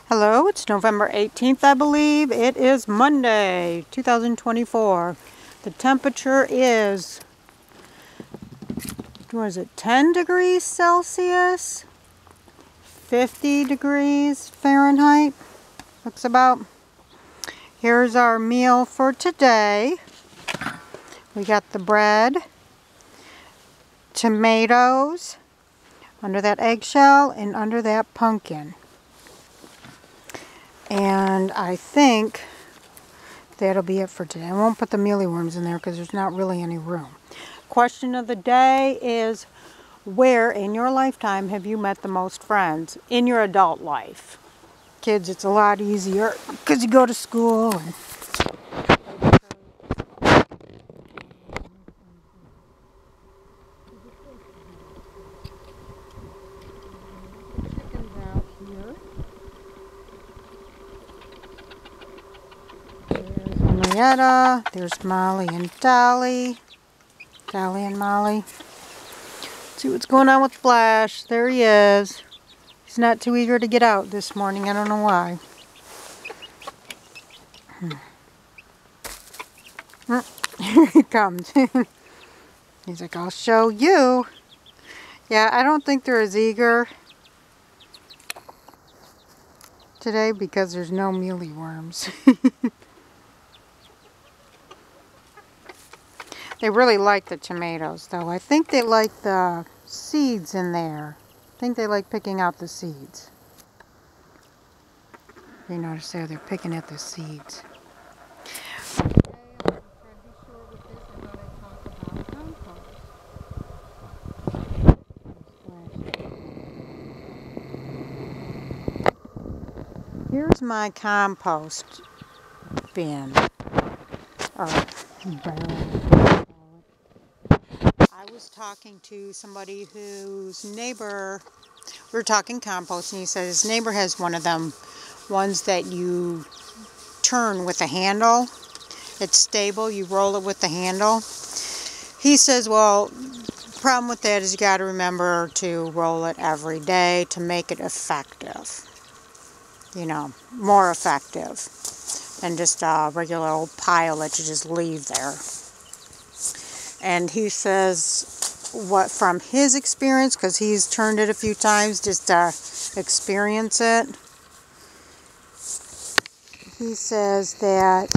Hello, it's November 18th, I believe. It is Monday, 2024. The temperature is, what is it, 10 degrees Celsius? 50 degrees Fahrenheit? Looks about. Here's our meal for today. We got the bread, tomatoes, under that eggshell, and under that pumpkin. And I think that'll be it for today. I won't put the mealyworms in there because there's not really any room. Question of the day is, where in your lifetime have you met the most friends in your adult life? Kids, it's a lot easier because you go to school. And chickens out here. There's Henrietta, there's Molly and Dolly. Dolly and Molly. Let's see what's going on with Flash. There he is. He's not too eager to get out this morning. I don't know why. Here he comes. He's like, I'll show you. Yeah, I don't think they're as eager today because there's no mealyworms. They really like the tomatoes, though. I think they like the seeds in there. I think they like picking out the seeds. You notice there, they're picking at the seeds. Here's my compost bin, or barrel. I was talking to somebody whose neighbor, we were talking compost, and he said his neighbor has one of them ones that you turn with a handle. It's stable, you roll it with the handle. He says, well, the problem with that is you got to remember to roll it every day to make it effective. You know, more effective than just a regular old pile that you just leave there. And he says, what from his experience, because he's turned it a few times just to experience it, he says that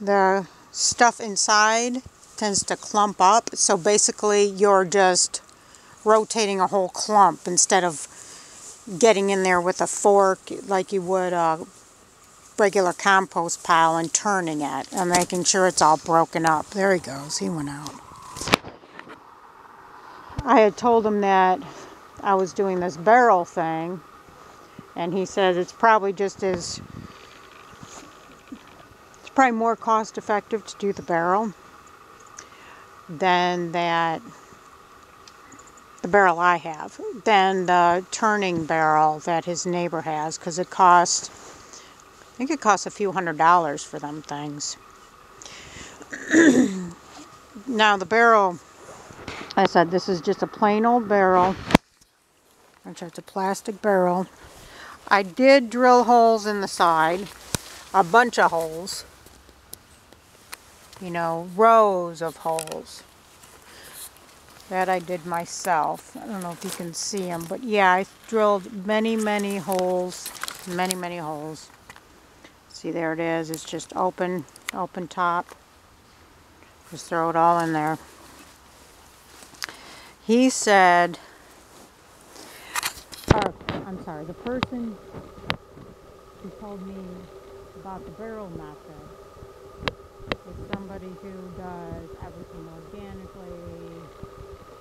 the stuff inside tends to clump up. So basically you're just rotating a whole clump instead of getting in there with a fork like you would a regular compost pile and turning it and making sure it's all broken up. There he goes. He went out. I had told him that I was doing this barrel thing, and he said it's probably it's probably more cost effective to do the barrel than the barrel I have, than the turning barrel that his neighbor has, because it costs, I think it costs a few $100s for them things. Now the barrel, I said this is just a plain old barrel, which is a plastic barrel. I did drill holes in the side, a bunch of holes, you know, rows of holes. That I did myself. I don't know if you can see them, but yeah, I drilled many holes, many holes. See, there it is. It's just open top. Just throw it all in there. He said, I'm sorry, the person who told me about the barrel method is somebody who does everything organically.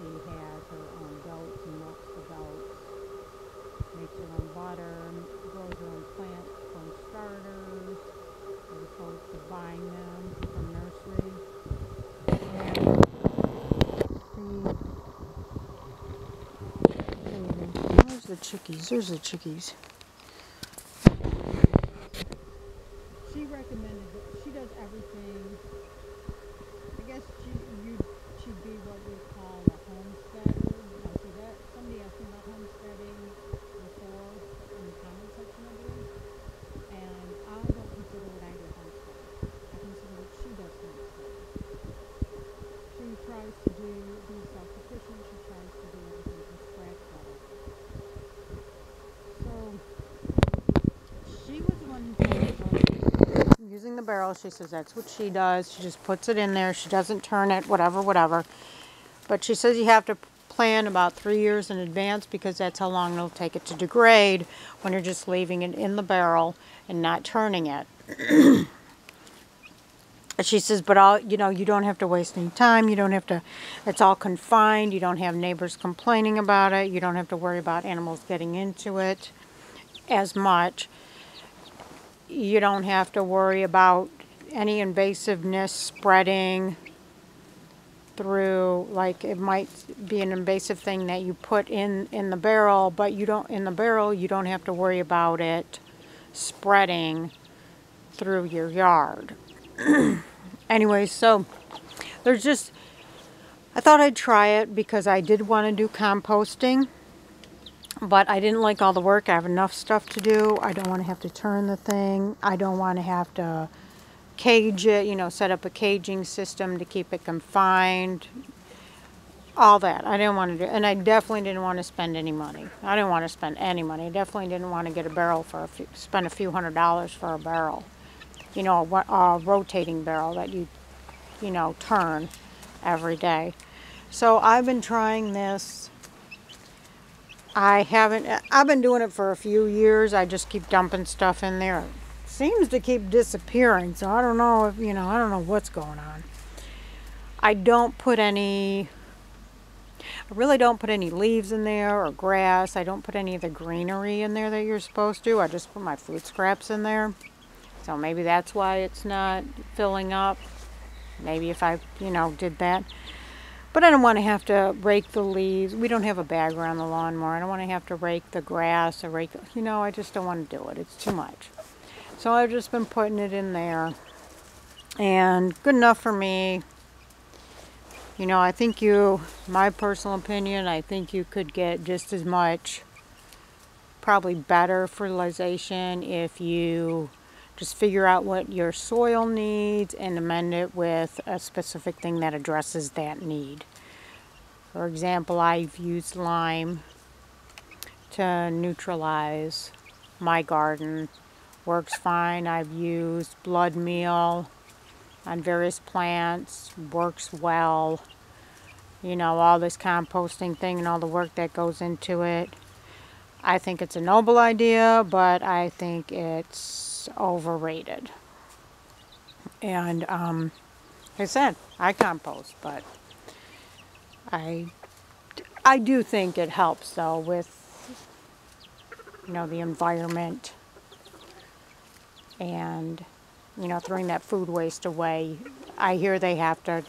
She has her own goats and milks the goats, makes her own butter, grows her own plants from starters, as opposed to buying them from nursery. And where's the chickies? There's the chickies. She recommended that she does everything. I guess she'd be what we call a homesteader. So that somebody asked me about homesteading before in the comments barrel. She says that's what she does. She just puts it in there. She doesn't turn it, whatever, whatever. But she says you have to plan about 3 years in advance because that's how long it'll take it to degrade when you're just leaving it in the barrel and not turning it. She says, but you don't have to waste any time. You don't have to, it's all confined. You don't have neighbors complaining about it. You don't have to worry about animals getting into it as much. You don't have to worry about any invasiveness spreading through, like it might be an invasive thing that you put in the barrel, but you don't have to worry about it spreading through your yard. Anyway, so there's just, I thought I'd try it because I did want to do composting, but I didn't like all the work. I have enough stuff to do. I don't want to have to turn the thing. I don't want to have to cage it, set up a caging system to keep it confined. All that. I didn't want to do, and I definitely didn't want to spend any money. I didn't want to spend any money. I definitely didn't want to get a barrel spend a few $100s for a barrel. A rotating barrel that you turn every day. So I've been trying this. I've been doing it for a few years. I just keep dumping stuff in there. It seems to keep disappearing, so I don't know if, I don't know what's going on. I really don't put any leaves in there or grass. I don't put any of the greenery in there that you're supposed to. I just put my food scraps in there. So maybe that's why it's not filling up. Maybe if I, did that. But I don't want to have to rake the leaves. We don't have a bagger on the lawnmower. I don't want to have to rake the grass or I just don't want to do it. It's too much. So I've just been putting it in there. And good enough for me. I think my personal opinion, I think you could get just as much, probably better fertilization if you just figure out what your soil needs and amend it with a specific thing that addresses that need. For example, I've used lime to neutralize my garden. Works fine. I've used blood meal on various plants. Works well. All this composting thing and all the work that goes into it. I think it's a noble idea, but I think it's overrated. And like I said, I compost, but I do think it helps though with the environment and throwing that food waste away. I hear they have to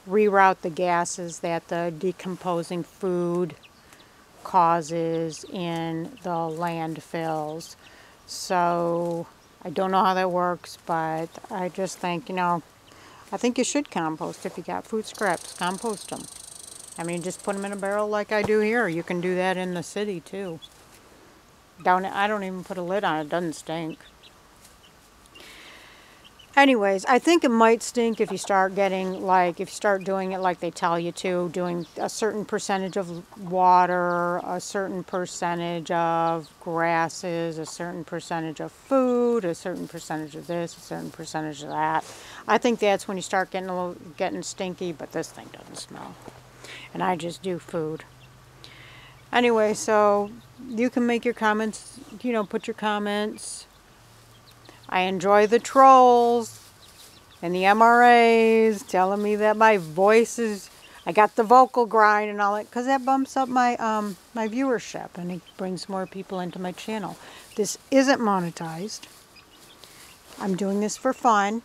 reroute the gases that the decomposing food causes in the landfills. So I don't know how that works, but I just think, I think you should compost. If you got food scraps, compost them. I mean, just put them in a barrel like I do here. You can do that in the city too. I don't even put a lid on it. It doesn't stink. Anyways, I think it might stink if you start doing it like they tell you to, doing a certain percentage of water, a certain percentage of grasses, a certain percentage of food, a certain percentage of this, a certain percentage of that. I think that's when you start getting stinky, but this thing doesn't smell. And I just do food. Anyway, so you can make your comments, put your comments. I enjoy the trolls and the MRAs telling me that my voice I got the vocal grind and all that, because that bumps up my my viewership and it brings more people into my channel. This isn't monetized. I'm doing this for fun.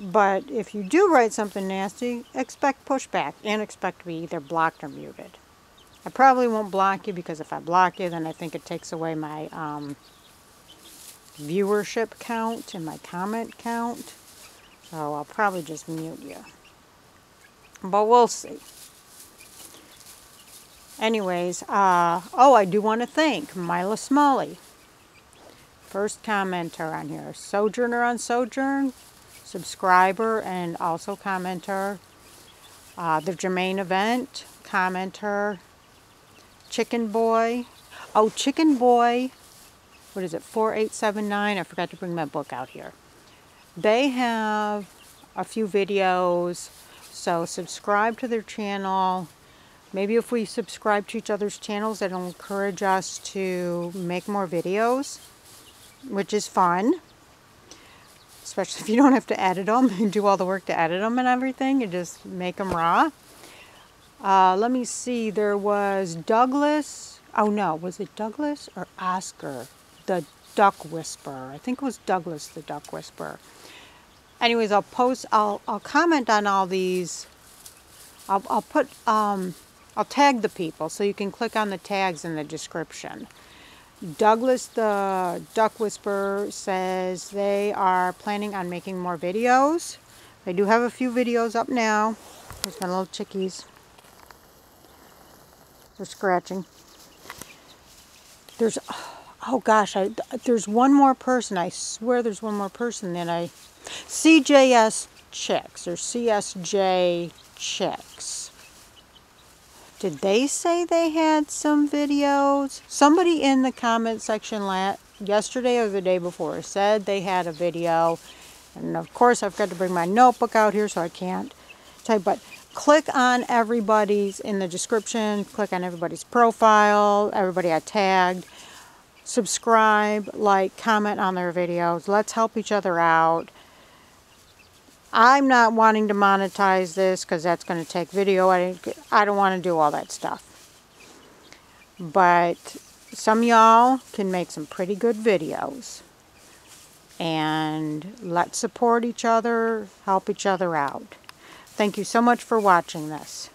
But if you do write something nasty, expect pushback and expect to be either blocked or muted. I probably won't block you, because if I block you, then I think it takes away my viewership count and my comment count. So I'll probably just mute you. But we'll see. Anyways, I do want to thank Mila Smalley. First commenter on here. Sojourner on Sojourn. Subscriber and also commenter. The Germain event. Commenter. Chicken Boy. Oh, Chicken Boy what is it, 4879? I forgot to bring my book out here. They have a few videos, so subscribe to their channel. Maybe if we subscribe to each other's channels, that'll encourage us to make more videos, which is fun. Especially if you don't have to edit them and do all the work to edit them and everything. You just make them raw. Let me see. There was Douglas. Oh no, was it Douglas or Oscar? The Duck Whisperer. I think it was Douglas the Duck Whisperer. Anyways, I'll comment on all these. I'll tag the people so you can click on the tags in the description. Douglas the Duck Whisperer says they are planning on making more videos. They do have a few videos up now. There's my little chickies. They're scratching. There's, oh gosh, there's one more person. I swear there's one more person that CJS Chicks or CSJ Chicks. Did they say they had some videos? Somebody in the comment section yesterday or the day before said they had a video. And of course I've got to bring my notebook out here so I can't type. But click on everybody's in the description. Click on everybody's profile. Everybody I tagged. Subscribe, like, comment on their videos. Let's help each other out. I'm not wanting to monetize this because that's going to take video. I don't want to do all that stuff. But some y'all can make some pretty good videos. And let's support each other, help each other out. Thank you so much for watching this.